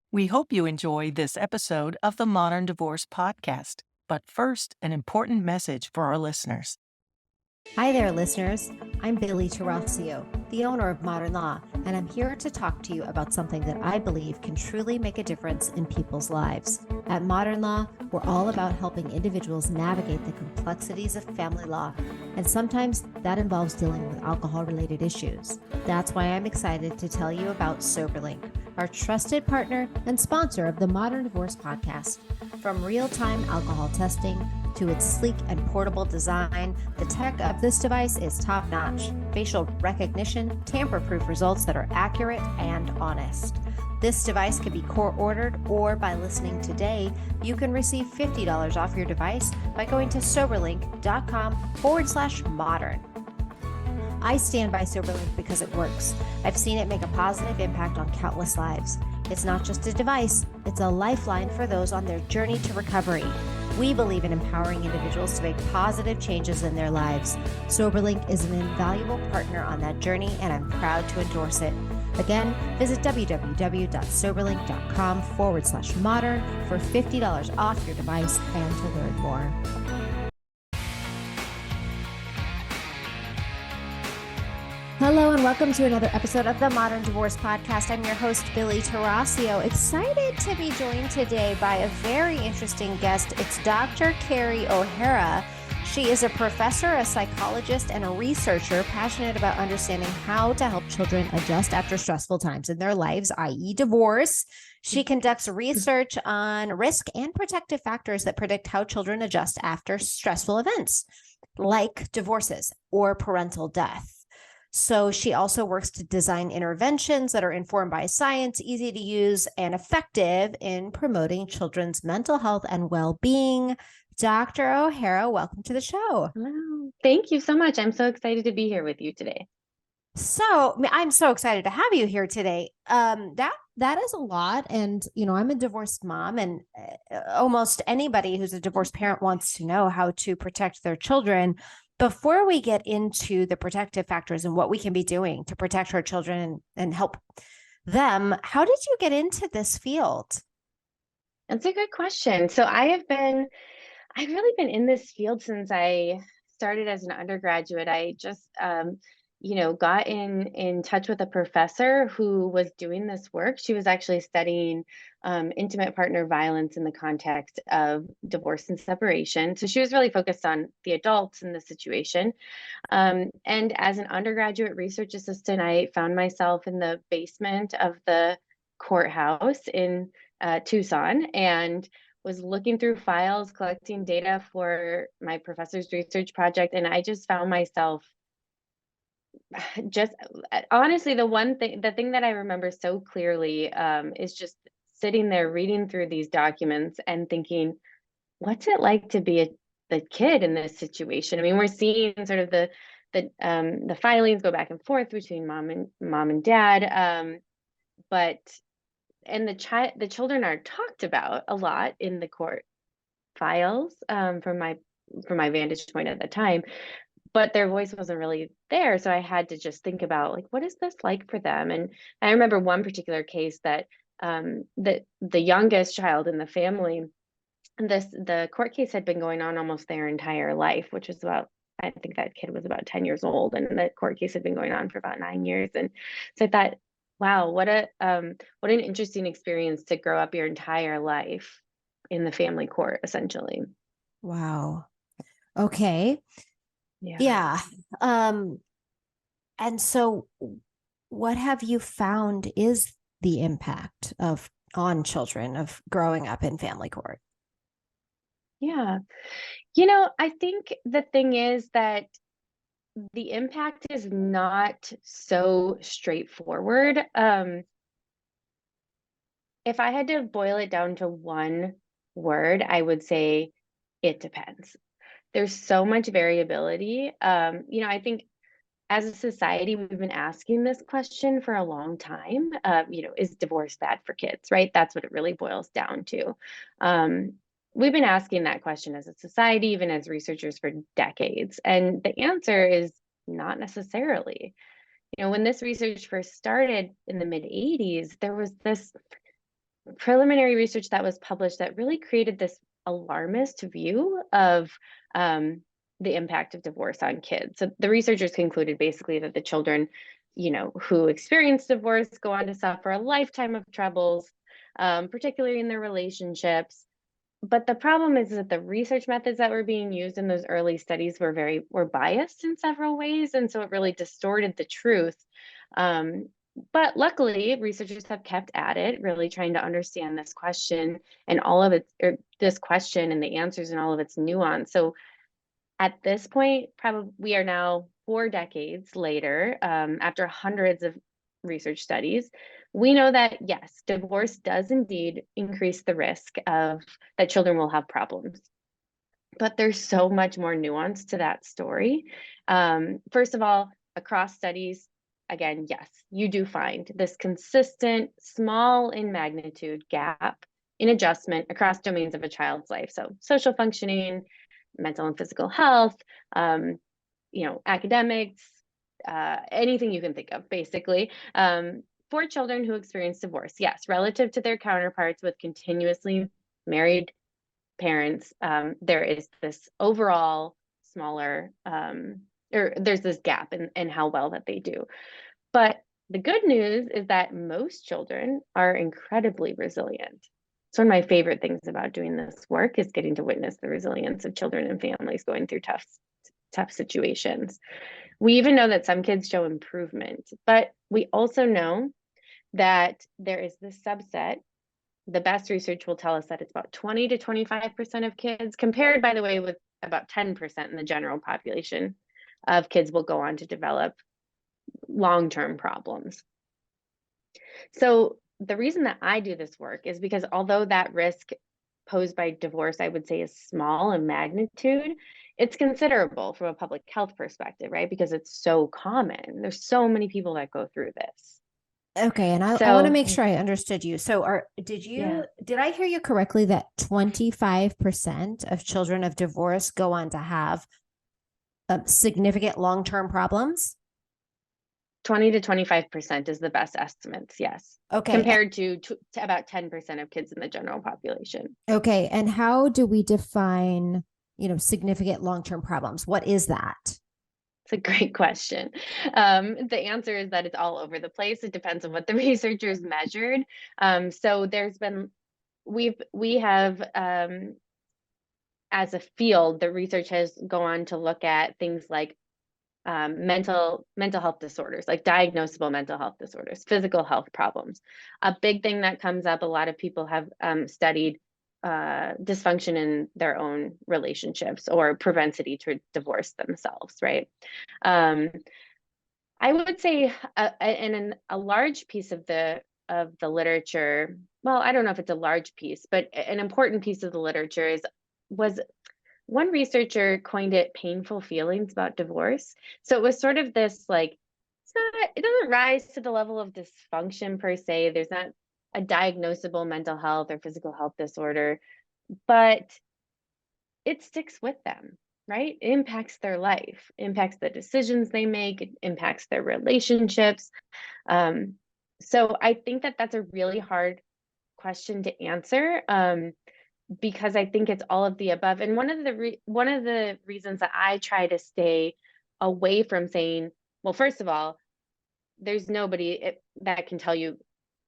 We hope you enjoy this episode of the Modern Divorce Podcast. But first, an important message for our listeners. Hi there, listeners. I'm Billie Tarascio, the owner of Modern Law, and I'm here to talk to you about something that I believe can truly make a difference in people's lives. At Modern Law, we're all about helping individuals navigate the complexities of family law, and sometimes that involves dealing with alcohol-related issues. That's why I'm excited to tell you about SoberLink, our trusted partner and sponsor of the Modern Divorce Podcast. From real-time alcohol testing to its sleek and portable design, the tech of this device is top-notch. Facial recognition, tamper-proof results that are accurate and honest. This device can be court-ordered, or by listening today, you can receive $50 off your device by going to soberlink.com/modern. I stand by SoberLink because it works. I've seen it make a positive impact on countless lives. It's not just a device, it's a lifeline for those on their journey to recovery. We believe in empowering individuals to make positive changes in their lives. SoberLink is an invaluable partner on that journey, and I'm proud to endorse it. Again, visit www.soberlink.com/modern for $50 off your device and to learn more. Hello and welcome to another episode of the Modern Divorce Podcast. I'm your host, Billie Tarascio. Excited to be joined today by a very interesting guest. It's Dr. Karey O'Hara. She is a professor, a psychologist, and a researcher passionate about understanding how to help children adjust after stressful times in their lives, i.e. divorce. She conducts research on risk and protective factors that predict how children adjust after stressful events, like divorces or parental death. So she also works to design interventions that are informed by science, easy to use, and effective in promoting children's mental health and well-being. Dr. O'Hara, welcome to the show. Hello. Thank you so much. I'm so excited to be here with you today. So I'm so excited to have you here today. That is a lot. And, I'm a divorced mom, and almost anybody who's a divorced parent wants to know how to protect their children. Before we get into the protective factors and what we can be doing to protect our children and help them, how did you get into this field? That's a good question. So I've really been in this field since I started as an undergraduate. I just, got in touch with a professor who was doing this work. She was actually studying intimate partner violence in the context of divorce and separation. So she was really focused on the adults in the situation. And as an undergraduate research assistant, I found myself in the basement of the courthouse in Tucson, and was looking through files, collecting data for my professor's research project. And I just found myself just honestly, the thing that I remember so clearly is just sitting there reading through these documents and thinking, what's it like to be the kid in this situation? I mean, we're seeing sort of the filings go back and forth between mom and dad, but the children are talked about a lot in the court files, from my vantage point at the time, but their voice wasn't really there. So I had to just think about, like, what is this like for them? And I remember one particular case that the youngest child in the family, the court case had been going on almost their entire life, which was about, I think that kid was about 10 years old, and the court case had been going on for about 9 years. And so I thought, wow, what an interesting experience to grow up your entire life in the family court, essentially. Wow. Okay. Yeah. And so what have you found is the impact on children of growing up in family court? Yeah. I think the thing is that the impact is not so straightforward. If I had to boil it down to one word, I would say it depends. There's so much variability. I think as a society, we've been asking this question for a long time. Is divorce bad for kids, right? That's what it really boils down to. We've been asking that question as a society, even as researchers, for decades. And the answer is not necessarily. When this research first started in the mid 80s, there was this preliminary research that was published that really created this alarmist view of the impact of divorce on kids. So the researchers concluded basically that the children, who experience divorce go on to suffer a lifetime of troubles, particularly in their relationships. But the problem is that the research methods that were being used in those early studies were biased in several ways, and so it really distorted the truth. But luckily, researchers have kept at it, really trying to understand this question and all of its, or this question and the answers and all of its nuance. So at this point, probably we are now 4 decades later, after hundreds of research studies, we know that yes, divorce does indeed increase the risk of that children will have problems. But there's so much more nuance to that story. First of all, across studies, again, yes, you do find this consistent, small in magnitude gap in adjustment across domains of a child's life. So social functioning, mental and physical health, academics, anything you can think of, basically. For children who experience divorce, yes, relative to their counterparts with continuously married parents, there is this overall smaller, or there's this gap in how well that they do. But the good news is that most children are incredibly resilient. It's one of my favorite things about doing this work is getting to witness the resilience of children and families going through tough situations. We even know that some kids show improvement, but we also know that there is this subset. The best research will tell us that it's about 20 to 25% of kids, compared, by the way, with about 10% in the general population of kids will go on to develop long-term problems. So the reason that I do this work is because although that risk posed by divorce, I would say, is small in magnitude, it's considerable from a public health perspective, right? Because it's so common. There's so many people that go through this. Okay, and I want to So make sure I understood you. So yeah, did I hear you correctly that 25% of children of divorce go on to have significant long-term problems? 20 to 25% is the best estimates, yes. Okay. Compared to about 10% of kids in the general population. Okay, and how do we define, significant long-term problems? What is that? It's a great question. The answer is that it's all over the place. It depends on what the researchers measured. So we have, as a field, the research has gone on to look at things like mental health disorders, like diagnosable mental health disorders, physical health problems. A big thing that comes up, a lot of people have studied dysfunction in their own relationships or propensity to divorce themselves, right? I would say, and a large piece of the literature, well, I don't know if it's a large piece, but an important piece of the literature was one researcher coined it painful feelings about divorce. So it was sort of this like, it doesn't rise to the level of dysfunction per se. There's not a diagnosable mental health or physical health disorder, but it sticks with them, right? It impacts their life, impacts the decisions they make, it impacts their relationships. So I think that that's a really hard question to answer. Because I think it's all of the above. And one of the reasons that I try to stay away from saying, well, first of all, there's nobody that can tell you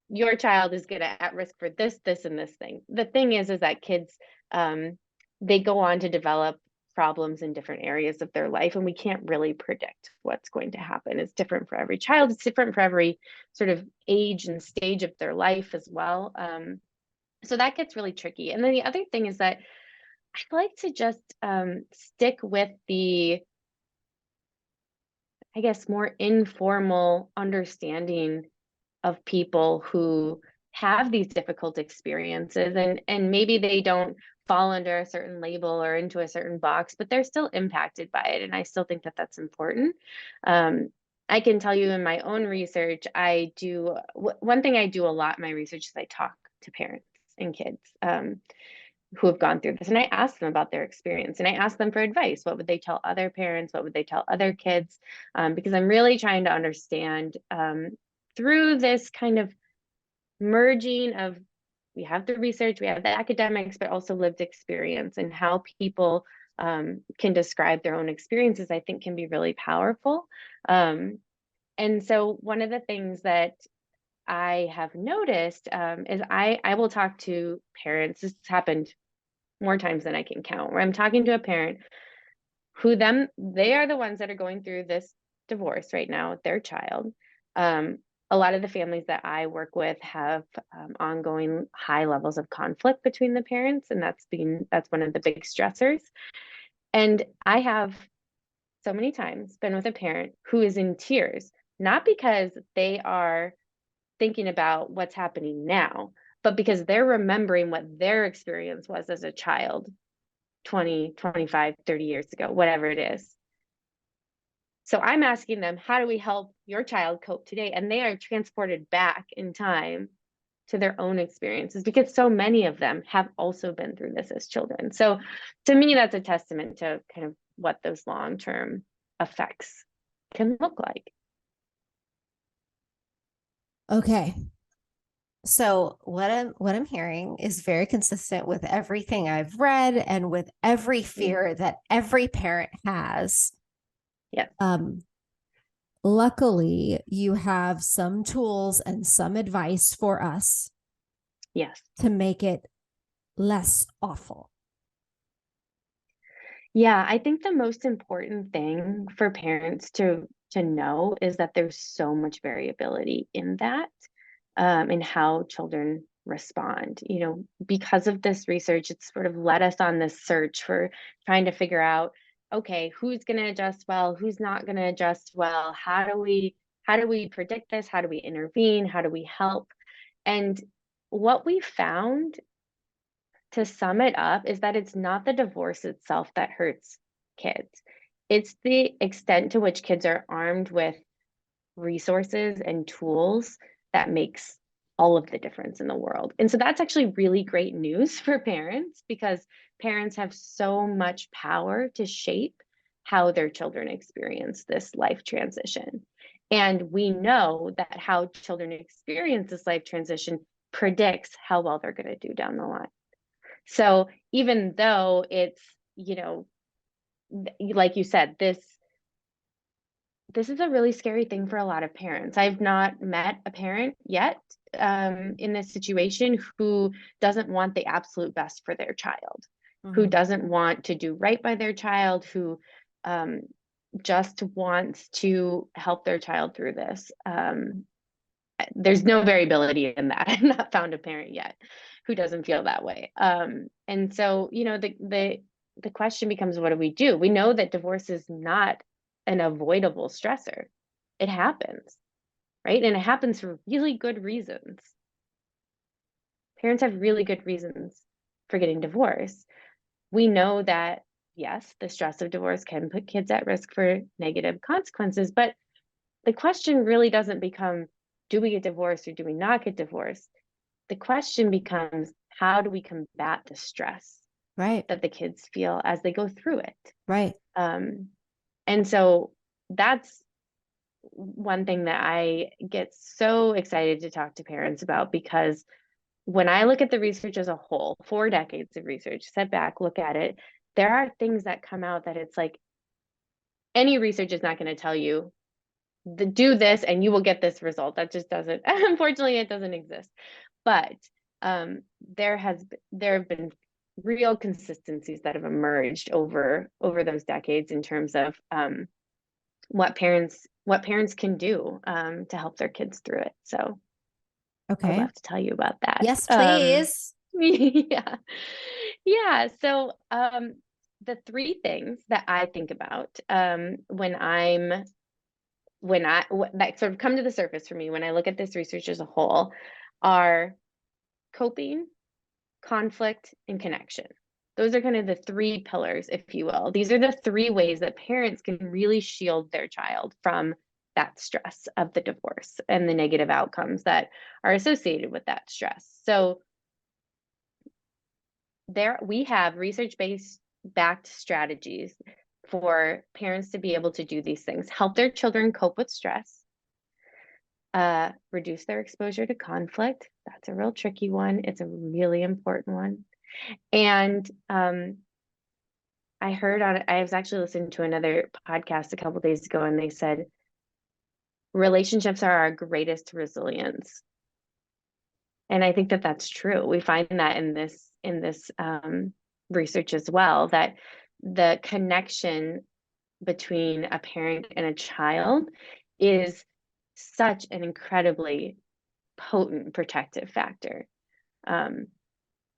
your child is at risk for this, and this thing. The thing is that kids, they go on to develop problems in different areas of their life, and we can't really predict what's going to happen. It's different for every child. It's different for every sort of age and stage of their life as well. So that gets really tricky. And then the other thing is that I like to just stick with the, I guess, more informal understanding of people who have these difficult experiences, and maybe they don't fall under a certain label or into a certain box, but they're still impacted by it. And I still think that that's important. I can tell you in my own research, one thing I do a lot in my research is I talk to parents and kids who have gone through this, and I ask them about their experience, and I ask them for advice. What would they tell other parents? What would they tell other kids? Because I'm really trying to understand through this kind of merging of we have the research, we have the academics, but also lived experience, and how people can describe their own experiences, I think can be really powerful. And so one of the things that I have noticed is I will talk to parents. This has happened more times than I can count, where I'm talking to a parent who they are the ones that are going through this divorce right now with their child. Um, a lot of the families that I work with have ongoing high levels of conflict between the parents, and that's one of the big stressors. And I have so many times been with a parent who is in tears, not because they are thinking about what's happening now, but because they're remembering what their experience was as a child 20, 25, 30 years ago, whatever it is. So I'm asking them, how do we help your child cope today? And they are transported back in time to their own experiences, because so many of them have also been through this as children. So to me, that's a testament to kind of what those long-term effects can look like. Okay. So what I'm hearing is very consistent with everything I've read and with every fear that every parent has. Yeah. Luckily, you have some tools and some advice for us Yes. to make it less awful. Yeah, I think the most important thing for parents to know is that there's so much variability in that, in how children respond. You know, because of this research, it's sort of led us on this search for trying to figure out, okay, who's going to adjust well, who's not going to adjust well, how do we predict this? How do we intervene? How do we help? And what we found, to sum it up, is that it's not the divorce itself that hurts kids. It's the extent to which kids are armed with resources and tools that makes all of the difference in the world. And so that's actually really great news for parents, because parents have so much power to shape how their children experience this life transition. And we know that how children experience this life transition predicts how well they're going to do down the line. So even though it's, like you said, this is a really scary thing for a lot of parents. I've not met a parent yet in this situation who doesn't want the absolute best for their child, who doesn't want to do right by their child, who just wants to help their child through this. There's no variability in that. I've not found a parent yet who doesn't feel that way. And so, the question becomes, what do we do? We know that divorce is not an avoidable stressor. It happens, right? And it happens for really good reasons. Parents have really good reasons for getting divorced. We know that, yes, the stress of divorce can put kids at risk for negative consequences, but the question really doesn't become, do we get divorced or do we not get divorced? The question becomes, how do we combat the stress that the kids feel as they go through it? Right. And so that's one thing that I get so excited to talk to parents about, because when I look at the research as a whole, 4 decades of research, step back, look at it, there are things that come out that it's like, any research is not going to tell you do this and you will get this result. That just doesn't, unfortunately, it doesn't exist. But there have been real consistencies that have emerged over those decades in terms of what parents can do to help their kids through it. So I'd Okay. love to tell you about that. Yes, please. Yeah. Yeah. So the three things that I think about that sort of come to the surface for me when I look at this research as a whole are coping, conflict, and connection. Those are kind of the three pillars, if you will. These are the three ways that parents can really shield their child from that stress of the divorce and the negative outcomes that are associated with that stress. So there we have research-based backed strategies for parents to be able to do these things, help their children cope with stress, Reduce their exposure to conflict. That's a real tricky one. It's a really important one. And I was actually listening to another podcast a couple days ago, and they said relationships are our greatest resilience. And I think that that's true. We find that in this research as well, that the connection between a parent and a child is such an incredibly potent protective factor.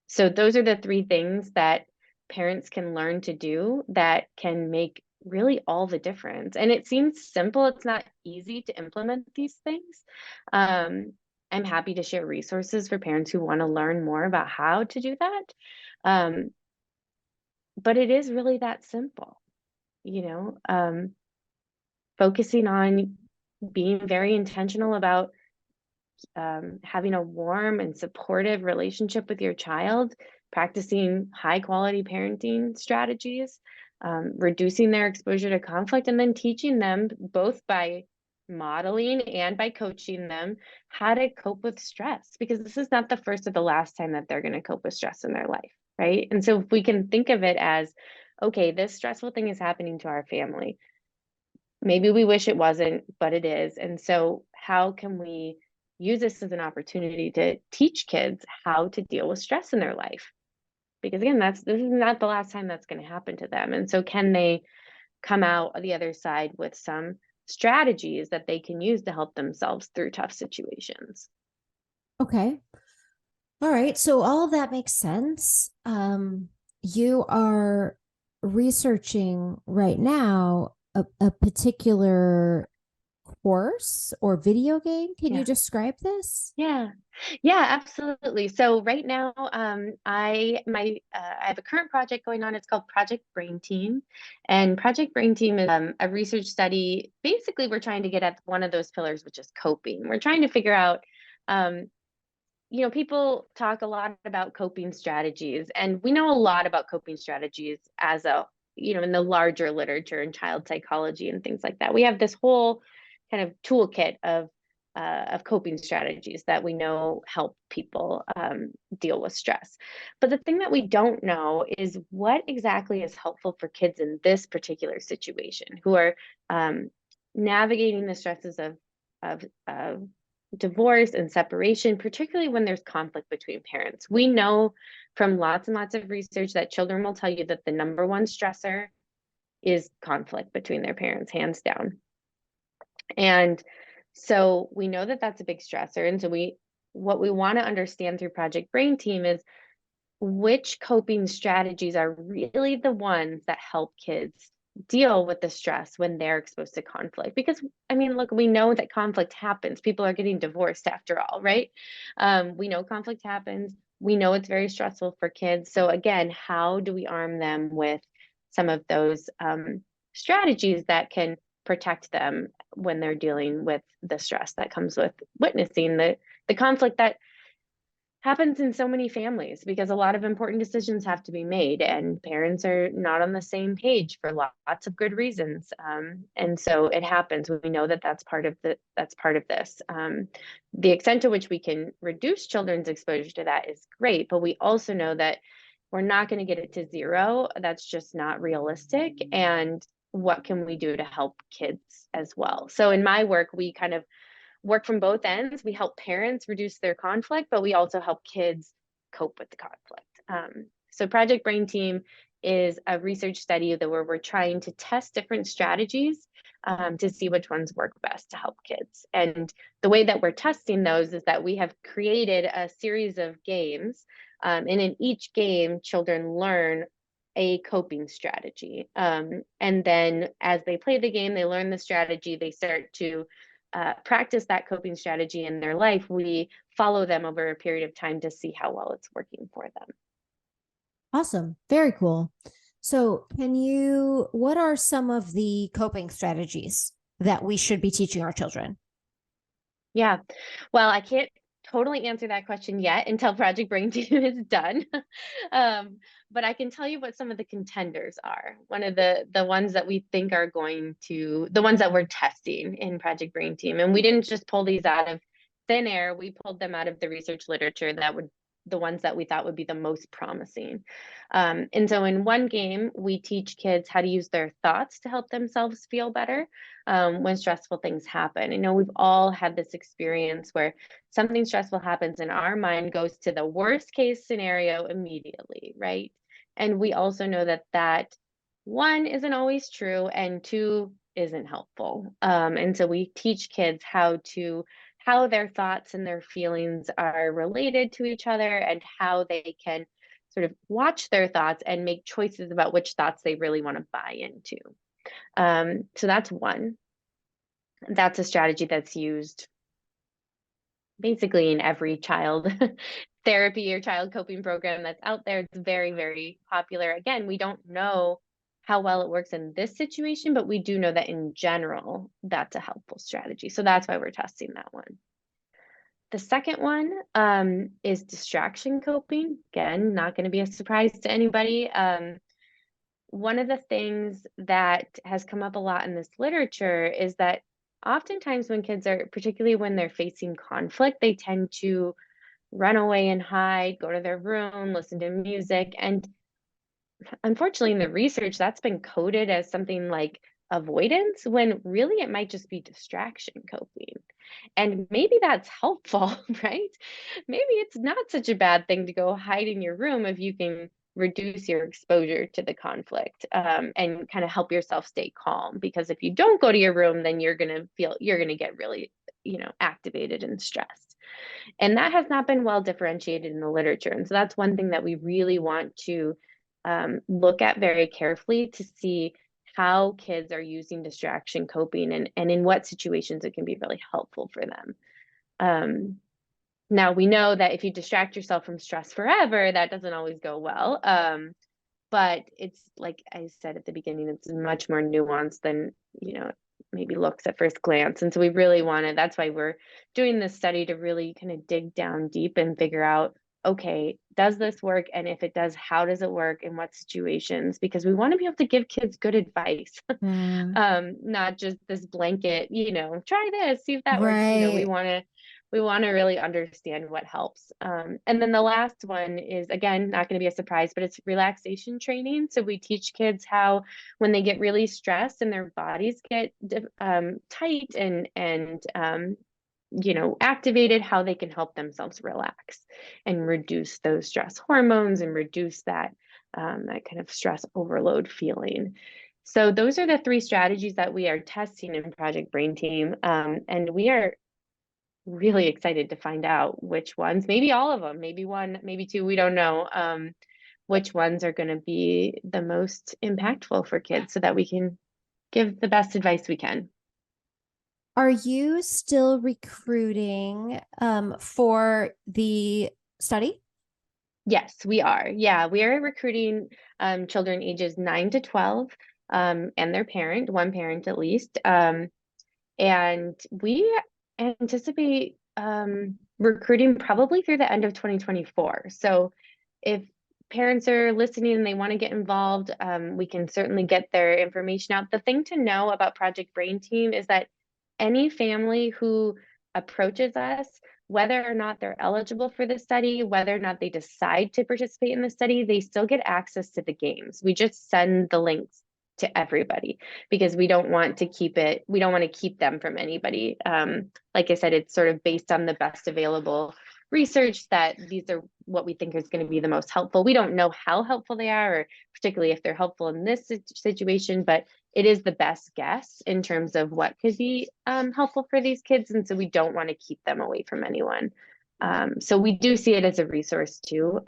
So those are the three things that parents can learn to do that can make really all the difference. And it seems simple. It's not easy to implement these things. I'm happy to share resources for parents who want to learn more about how to do that. But it is really that simple, focusing on being very intentional about having a warm and supportive relationship with your child, practicing high quality parenting strategies, reducing their exposure to conflict, and then teaching them both by modeling and by coaching them how to cope with stress, because this is not the first or the last time that they're going to cope with stress in their life, right? And so if we can think of it as, okay, this stressful thing is happening to our family. Maybe we wish it wasn't, but it is. And so how can we use this as an opportunity to teach kids how to deal with stress in their life? Because again, this is not the last time that's going to happen to them. And so can they come out the other side with some strategies that they can use to help themselves through tough situations? Okay. All right. So all of that makes sense. You are researching right now a particular course or video game. Can you Yeah. describe this? Yeah. Yeah, absolutely. So right now, I have a current project going on. It's called Project Brain Team, and Project Brain Team is a research study. Basically, we're trying to get at one of those pillars, which is coping. We're trying to figure out, um, people talk a lot about coping strategies, and we know a lot about coping strategies as in the larger literature in child psychology and things like that. We have this whole kind of toolkit of coping strategies that we know help people deal with stress. But the thing that we don't know is what exactly is helpful for kids in this particular situation who are navigating the stresses of divorce and separation, particularly when there's conflict between parents. We know from lots and lots of research that children will tell you that the number one stressor is conflict between their parents, hands down. And so we know that that's a big stressor. And so what we want to understand through Project Brain Team is which coping strategies are really the ones that help kids deal with the stress when they're exposed to conflict. Because, I mean, look, we know that conflict happens. People are getting divorced after all, right? We know conflict happens. We know it's very stressful for kids. So again, how do we arm them with some of those strategies that can protect them when they're dealing with the stress that comes with witnessing the conflict that happens in so many families, because a lot of important decisions have to be made and parents are not on the same page for lots of good reasons, and so it happens. We know that that's part of this. The extent to which we can reduce children's exposure to that is great, but we also know that we're not going to get it to zero. That's just not realistic. And what can we do to help kids as well? So in my work, we kind of work from both ends. We help parents reduce their conflict, but we also help kids cope with the conflict. So Project Brain Team is a research study where we're trying to test different strategies to see which ones work best to help kids. And the way that we're testing those is that we have created a series of games. And in each game, children learn a coping strategy. And then as they play the game, they learn the strategy, they start to practice that coping strategy in their life. We follow them over a period of time to see how well it's working for them. Awesome. Very cool. So, what are some of the coping strategies that we should be teaching our children? Yeah. Well, I can't totally answer that question yet until Project Brain Team is done. um, but I can tell you what some of the contenders are. One of the ones that we think are the ones that we're testing in Project Brain Team. And we didn't just pull these out of thin air, we pulled them out of the research literature the ones that we thought would be the most promising. And so in one game, we teach kids how to use their thoughts to help themselves feel better when stressful things happen. I know we've all had this experience where something stressful happens and our mind goes to the worst case scenario immediately, right? And we also know that one isn't always true and two isn't helpful. And so we teach kids how their thoughts and their feelings are related to each other and how they can sort of watch their thoughts and make choices about which thoughts they really want to buy into. So that's one. That's a strategy that's used basically in every child therapy or child coping program that's out there. It's very, very popular. Again, we don't know how well it works in this situation, but we do know that in general, that's a helpful strategy. So that's why we're testing that one. The second one is distraction coping. Again, not going to be a surprise to anybody. One of the things that has come up a lot in this literature is that oftentimes when kids are, particularly when they're facing conflict, they tend to run away and hide, go to their room, listen to music. And unfortunately, in the research, that's been coded as something like avoidance, when really it might just be distraction coping. And maybe that's helpful, right? Maybe it's not such a bad thing to go hide in your room if you can reduce your exposure to the conflict and kind of help yourself stay calm. Because if you don't go to your room, then you're going to get really, activated and stressed. And that has not been well differentiated in the literature. And so that's one thing that we really want to look at very carefully to see how kids are using distraction coping and in what situations it can be really helpful for them. Now, we know that if you distract yourself from stress forever, that doesn't always go well. But it's like I said at the beginning, it's much more nuanced than, maybe looks at first glance. And so we really that's why we're doing this study, to really kind of dig down deep and figure out, okay, does this work? And if it does, how does it work? In what situations? Because we want to be able to give kids good advice, not just this blanket, try this, see if that works. Right. We want to really understand what helps. And then the last one is, again, not going to be a surprise, but it's relaxation training. So we teach kids how, when they get really stressed and their bodies get tight and activated, how they can help themselves relax and reduce those stress hormones and reduce that kind of stress overload feeling. So those are the three strategies that we are testing in Project Brain Team. And we are really excited to find out which ones, maybe all of them, maybe one, maybe two, we don't know, which ones are going to be the most impactful for kids so that we can give the best advice we can. Are you still recruiting for the study? Yes, we are. Yeah, we are recruiting children ages 9 to 12 and their parent, one parent at least. And we anticipate recruiting probably through the end of 2024. So if parents are listening and they want to get involved, we can certainly get their information out. The thing to know about Project Brain Team is that any family who approaches us, whether or not they're eligible for the study, whether or not they decide to participate in the study, they still get access to the games. We just send the links to everybody because we don't want to keep them from anybody. Like I said, it's sort of based on the best available research that these are what we think is going to be the most helpful. We don't know how helpful they are, or particularly if they're helpful in this situation, but it is the best guess in terms of what could be helpful for these kids. And so we don't want to keep them away from anyone. So we do see it as a resource too.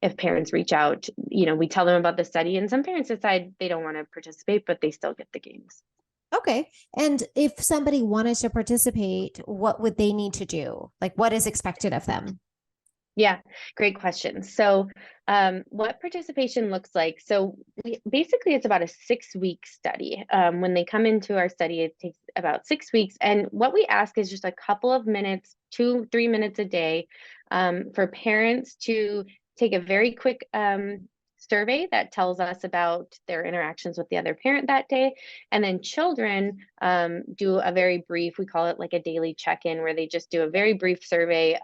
If parents reach out, we tell them about the study, and some parents decide they don't want to participate, but they still get the games. Okay. And if somebody wanted to participate, what would they need to do? Like, what is expected of them? Yeah, great question. So, what participation looks like? So, basically, it's about a 6 week study. When they come into our study, it takes about 6 weeks. And what we ask is just a couple of minutes, 2, 3 minutes a day, for parents to take a very quick survey that tells us about their interactions with the other parent that day. And then children do a very brief, we call it like a daily check-in, where they just do a very brief survey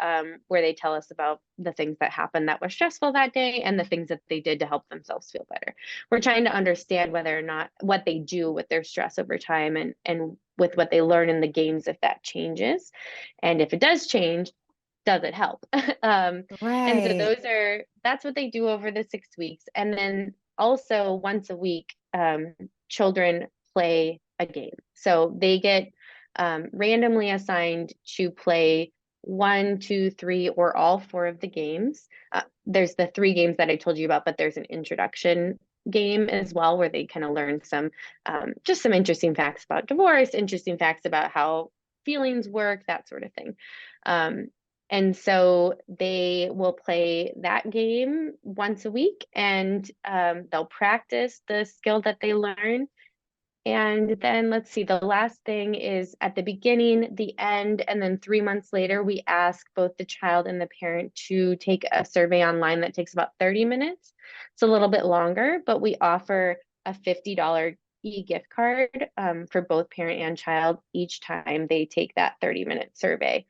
where they tell us about the things that happened that were stressful that day and the things that they did to help themselves feel better. We're trying to understand whether or not what they do with their stress over time and with what they learn in the games, if that changes. And if it does change, does it help? And so Right. that's what they do over the 6 weeks. And then also once a week, children play a game. So they get randomly assigned to play one, two, three, or all four of the games. There's the three games that I told you about, but there's an introduction game as well where they kind of learn some just some interesting facts about divorce, interesting facts about how feelings work, that sort of thing. Um, and so they will play that game once a week, and they'll practice the skill that they learn. And then let's see, the last thing is at the beginning, the end, and then 3 months later, we ask both the child and the parent to take a survey online that takes about 30 minutes. It's a little bit longer, but we offer a $50 e-gift card for both parent and child each time they take that 30-minute survey.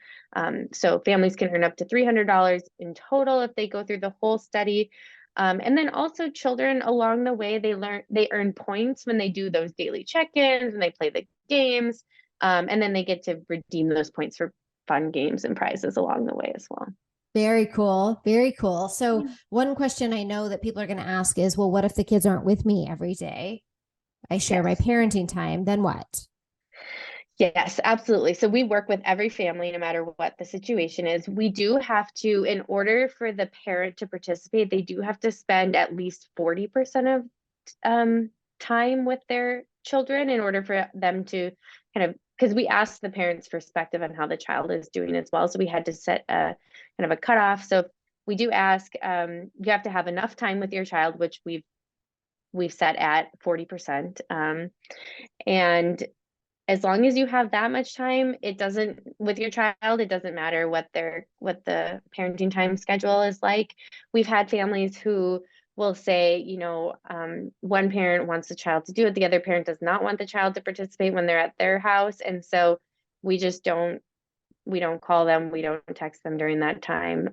So families can earn up to $300 in total if they go through the whole study. And then also children along the way, they earn points when they do those daily check-ins and they play the games. And then they get to redeem those points for fun games and prizes along the way as well. Very cool. Very cool. So, Yeah. one question I know that people are going to ask is, well, what if the kids aren't with me every day? I share my Yes. parenting time, then what? Yes, absolutely. So we work with every family, no matter what the situation is. We do have to, in order for the parent to participate, they do have to spend at least 40% of time with their children in order for them to kind of, because we asked the parents' perspective on how the child is doing as well. So we had to set a kind of a cutoff. So we do ask, you have to have enough time with your child, which we've set at 40%. And as long as you have that much time, it doesn't, with your child, it doesn't matter what the parenting time schedule is like. We've had families who will say, one parent wants the child to do it, the other parent does not want the child to participate when they're at their house. And so we just we don't call them, we don't text them during that time.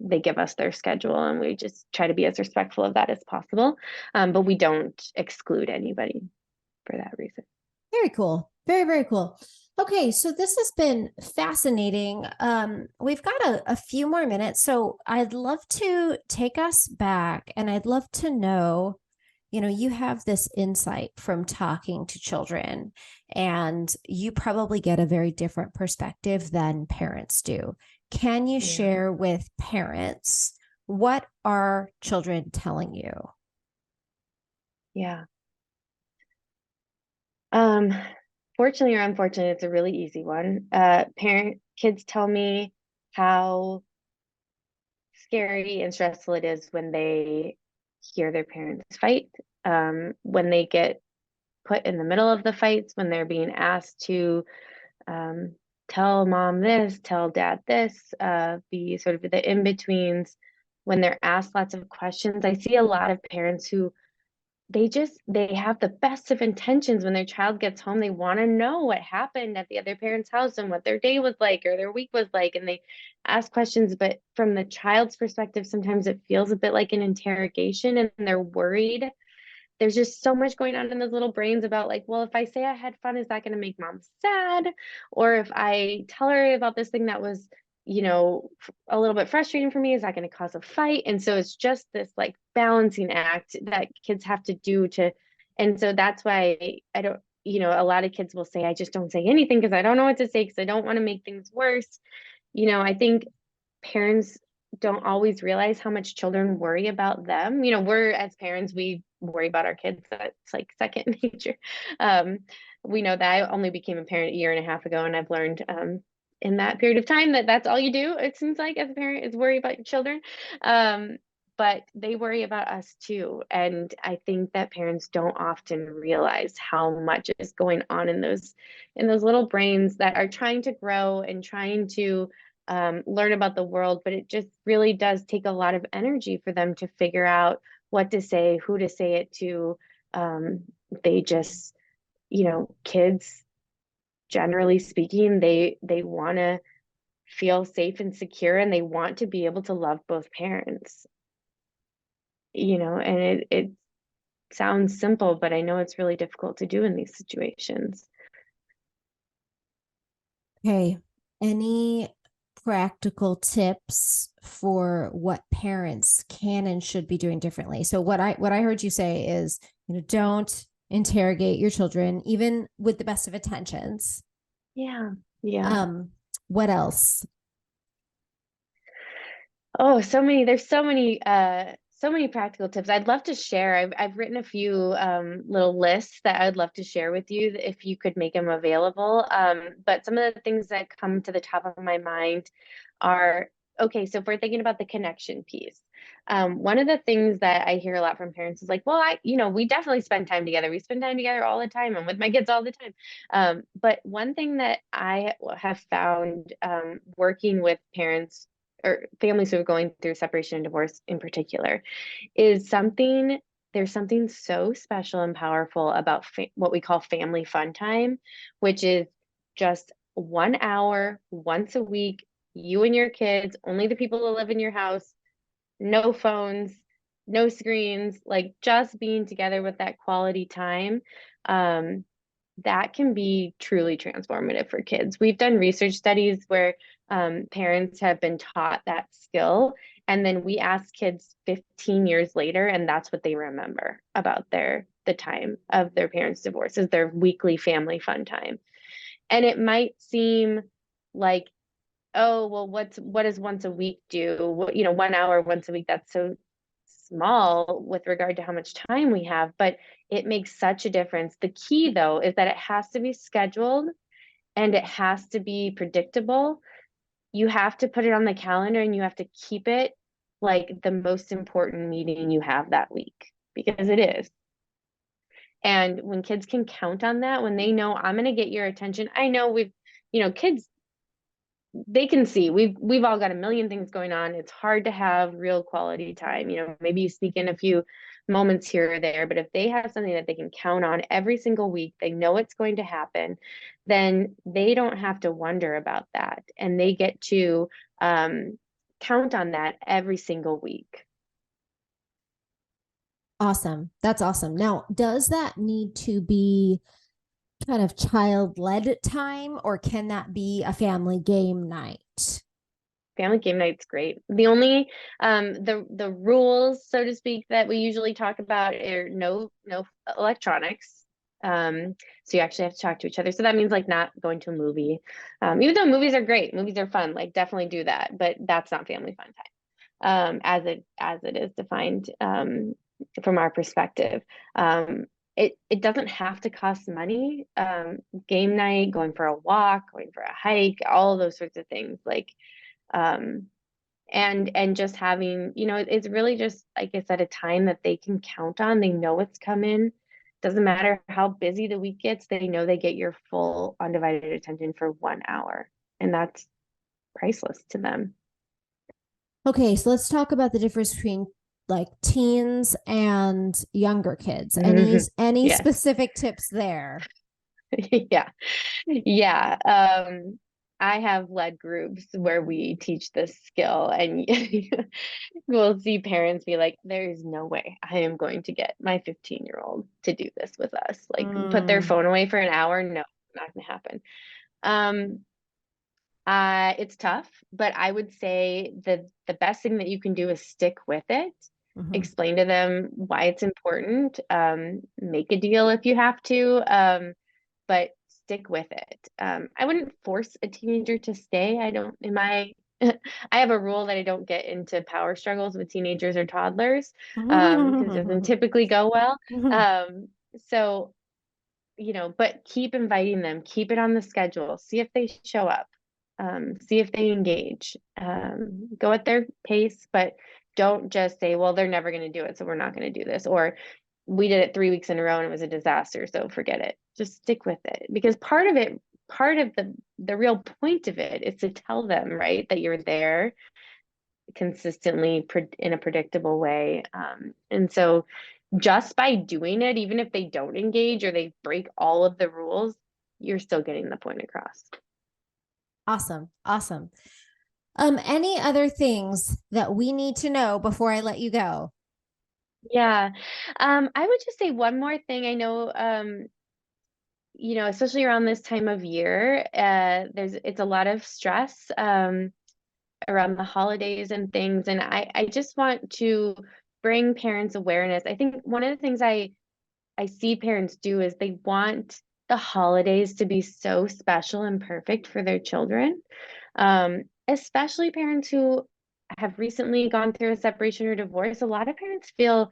They give us their schedule and we just try to be as respectful of that as possible. But we don't exclude anybody for that reason. Very cool. Very, very cool. Okay, so this has been fascinating. We've got a few more minutes, so I'd love to take us back and I'd love to know, you have this insight from talking to children, and you probably get a very different perspective than parents do. Can you Yeah. share with parents what are children telling you? Yeah. Um, Fortunately or unfortunately, it's a really easy one. Kids tell me how scary and stressful it is when they hear their parents fight, when they get put in the middle of the fights, when they're being asked to um, tell mom this, tell dad this, be sort of the in-betweens, when they're asked lots of questions. I see a lot of parents who they have the best of intentions. When their child gets home, they want to know what happened at the other parent's house and what their day was like or their week was like, and they ask questions, but from the child's perspective, sometimes it feels a bit like an interrogation and they're worried. There's just so much going on in those little brains about, like, well, if I say I had fun, is that going to make mom sad? Or if I tell her about this thing that was, a little bit frustrating for me, is that going to cause a fight? And so it's just this like balancing act that kids have to do to, and so that's why I don't, a lot of kids will say, I just don't say anything because I don't know what to say because I don't want to make things worse. I think parents don't always realize how much children worry about them. We're, as parents, we worry about our kids. That's like second nature. We know that. I only became a parent a year and a half ago, and I've learned in that period of time that's all you do, it seems like, as a parent, is worry about your children. Um, but they worry about us too. And I think that parents don't often realize how much is going on in those little brains that are trying to grow and trying to learn about the world. But it just really does take a lot of energy for them to figure out what to say, who to say it to. They just, kids, generally speaking, they want to feel safe and secure, and they want to be able to love both parents. And it sounds simple, but I know it's really difficult to do in these situations. Okay. Any practical tips for what parents can and should be doing differently? So what I heard you say is, don't interrogate your children, even with the best of intentions. Yeah. Yeah. What else? Oh, there's so many practical tips I'd love to share. I've written a few little lists that I'd love to share with you if you could make them available. But some of the things that come to the top of my mind are, okay, so if we're thinking about the connection piece, one of the things that I hear a lot from parents is like, well, we definitely spend time together. We spend time together all the time. I'm with my kids all the time. But one thing that I have found working with parents or families who are going through separation and divorce in particular is there's something so special and powerful about what we call family fun time, which is just 1 hour once a week, you and your kids, only the people who live in your house, no phones, no screens, like just being together with that quality time. Um, that can be truly transformative for kids. We've done research studies where parents have been taught that skill, and then we ask kids 15 years later, and that's what they remember about the time of their parents' divorce is their weekly family fun time. And it might seem like, oh, well, what does once a week do? 1 hour once a week, that's so small with regard to how much time we have, but it makes such a difference. The key, though, is that it has to be scheduled and it has to be predictable. You have to put it on the calendar and you have to keep it like the most important meeting you have that week, because it is. And when kids can count on that, when they know I'm going to get your attention, I know kids, they can see we've all got a million things going on. It's hard to have real quality time. Maybe you sneak in a few moments here or there, but if they have something that they can count on every single week, they know it's going to happen, then they don't have to wonder about that, and they get to count on that every single week. Awesome. That's awesome. Now, does that need to be kind of child-led time, or can that be a family game night? Family game night's great. The only the rules, so to speak, that we usually talk about are no electronics. So you actually have to talk to each other. So that means like not going to a movie. Even though movies are great, movies are fun, like definitely do that, but that's not family fun time. As it is defined from our perspective. It doesn't have to cost money. Game night, going for a walk, going for a hike, all those sorts of things, like and just having, it's really just, like I said, a time that they can count on. They know it's coming. Doesn't matter how busy the week gets, they know they get your full undivided attention for 1 hour, and that's priceless to them. Okay, so let's talk about the difference between like teens and younger kids. Any Yes. specific tips there? Yeah. Yeah. I have led groups where we teach this skill, and we'll see parents be like, there is no way I am going to get my 15-year-old to do this with us. Like, put their phone away for an hour. No, not gonna happen. It's tough, but I would say the best thing that you can do is stick with it. Mhm. Explain to them why it's important. Make a deal if you have to, but stick with it. I wouldn't force a teenager to stay. I don't, in my, I have a rule that I don't get into power struggles with teenagers or toddlers, because it doesn't typically go well. So, but keep inviting them, keep it on the schedule, see if they show up. See if they engage. Go at their pace, but don't just say, well, they're never going to do it, so we're not going to do this. Or we did it 3 weeks in a row and it was a disaster, so forget it. Just stick with it. Because part of the real point of it is to tell them, right, that you're there consistently in a predictable way. And so just by doing it, even if they don't engage or they break all of the rules, you're still getting the point across. Awesome. Awesome. Any other things that we need to know before I let you go? Yeah. I would just say one more thing. I know, especially around this time of year, it's a lot of stress around the holidays and things. And I just want to bring parents awareness. I think one of the things I see parents do is they want the holidays to be so special and perfect for their children, especially parents who have recently gone through a separation or divorce. A lot of parents feel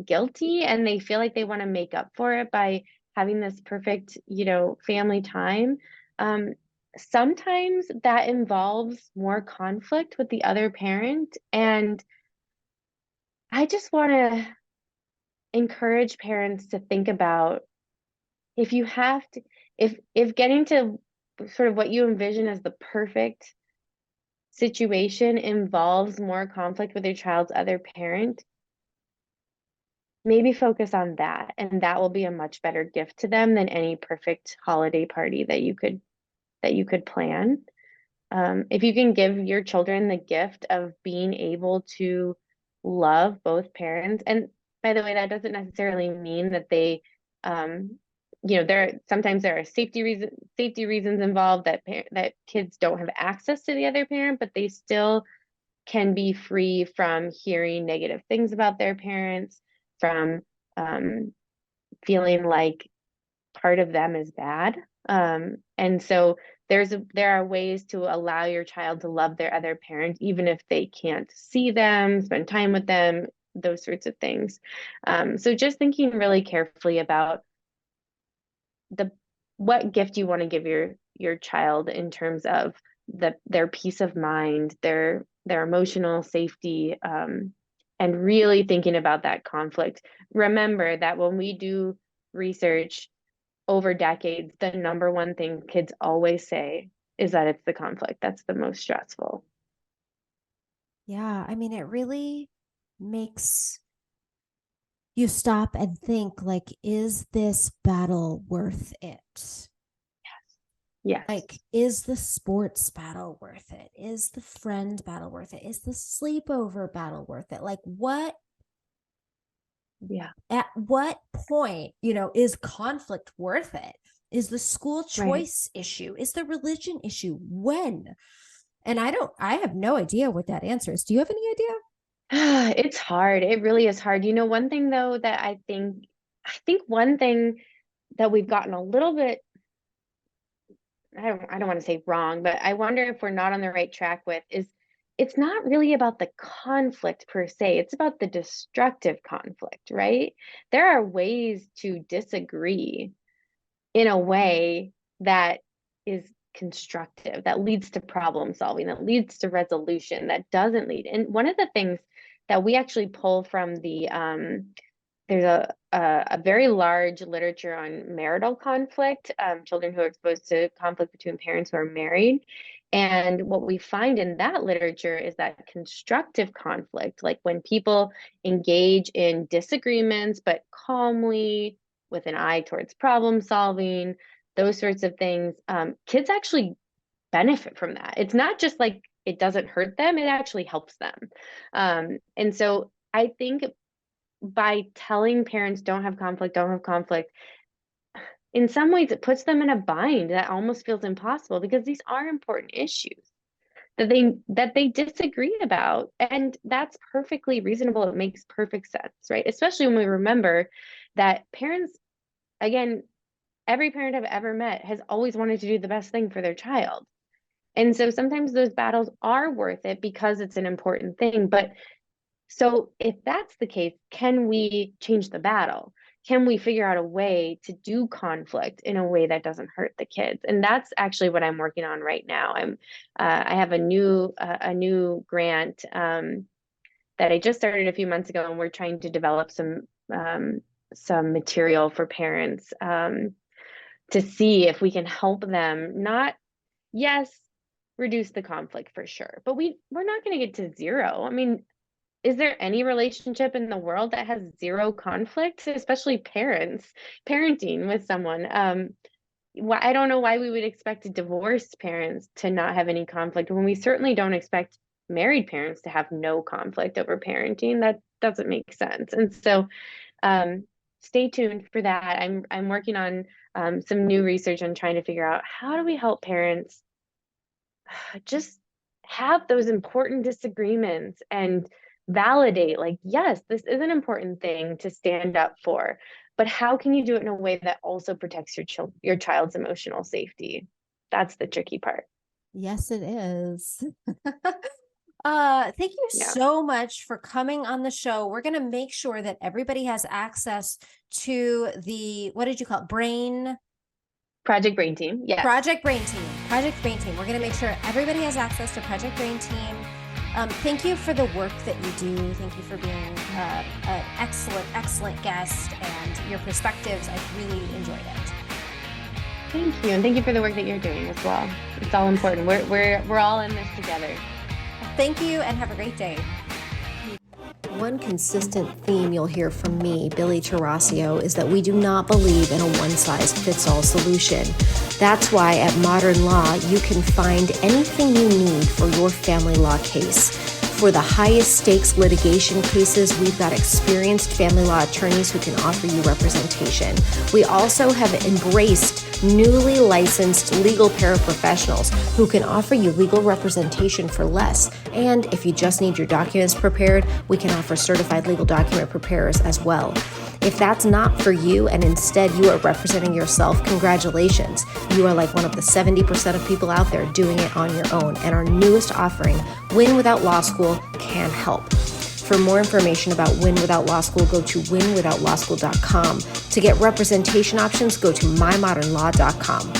guilty and they feel like they want to make up for it by having this perfect, family time. Um, Sometimes that involves more conflict with the other parent. And I just want to encourage parents to think about, if you have to, if getting to sort of what you envision as the perfect situation involves more conflict with your child's other parent, maybe focus on that, and that will be a much better gift to them than any perfect holiday party that you could plan. If you can give your children the gift of being able to love both parents, and by the way, that doesn't necessarily mean that they, sometimes there are safety reasons involved that kids don't have access to the other parent, but they still can be free from hearing negative things about their parents, from um, feeling like part of them is bad. And so there are ways to allow your child to love their other parent, even if they can't see them, spend time with them, those sorts of things. So just thinking really carefully about what gift you want to give your child in terms of their peace of mind, their emotional safety, and really thinking about that conflict. Remember that when we do research over decades, the number one thing kids always say is that it's the conflict that's the most stressful. Yeah, I mean, it really makes you stop and think, like, is this battle worth it? Yes. Like, is the sports battle worth it? Is the friend battle worth it? Is the sleepover battle worth it? Like, Yeah. at what point, is conflict worth it? Is the school Right. choice issue? Is the religion issue? When? And I have no idea what that answer is. Do you have any idea? It's hard. It really is hard. One thing though that I think one thing that we've gotten a little bit, I don't want to say wrong, but I wonder if we're not on the right track with, is it's not really about the conflict per se. It's about the destructive conflict, right? There are ways to disagree in a way that is constructive, that leads to problem solving, that leads to resolution, that doesn't lead. And one of the things that we actually pull from there's a very large literature on marital conflict, children who are exposed to conflict between parents who are married. And what we find in that literature is that constructive conflict, like when people engage in disagreements, but calmly, with an eye towards problem solving, those sorts of things, kids actually benefit from that. It's not just like it doesn't hurt them, it actually helps them. And so I think by telling parents don't have conflict, in some ways it puts them in a bind that almost feels impossible, because these are important issues that they disagree about, and that's perfectly reasonable. It makes perfect sense, right? Especially when we remember that parents, again, every parent I've ever met has always wanted to do the best thing for their child. And so sometimes those battles are worth it because it's an important thing. But so if that's the case, can we change the battle? can we figure out a way to do conflict in a way that doesn't hurt the kids? And that's actually what I'm working on right now. I have a new grant that I just started a few months ago, and we're trying to develop some material for parents to see if we can help them not, yes, reduce the conflict for sure, but we're not going to get to zero. I mean, is there any relationship in the world that has zero conflict, especially parenting with someone? I don't know why we would expect divorced parents to not have any conflict when we certainly don't expect married parents to have no conflict over parenting. That doesn't make sense. And so, stay tuned for that. I'm working on some new research on trying to figure out how do we help parents just have those important disagreements and validate, like, yes, this is an important thing to stand up for, but how can you do it in a way that also protects your child's emotional safety? That's the tricky part. Yes, it is. Thank you Yeah. so much for coming on the show. We're going to make sure that everybody has access to what did you call it? Project Brain Team. Yes. Project Brain Team. We're going to make sure everybody has access to Project Brain Team. Thank you for the work that you do. Thank you for being an excellent guest, and your perspectives. I really enjoyed it. Thank you. And thank you for the work that you're doing as well. It's all important. We're all in this together. Thank you, and have a great day. One consistent theme you'll hear from me, Billie Tarascio, is that we do not believe in a one-size-fits-all solution. That's why at Modern Law, you can find anything you need for your family law case. For the highest stakes litigation cases, we've got experienced family law attorneys who can offer you representation. We also have embraced newly licensed legal paraprofessionals who can offer you legal representation for less. And if you just need your documents prepared, we can offer certified legal document preparers as well. If that's not for you and instead you are representing yourself, congratulations. You are like one of the 70% of people out there doing it on your own. And our newest offering, Win Without Law School, can help. For more information about Win Without Law School, go to winwithoutlawschool.com. To get representation options, go to mymodernlaw.com.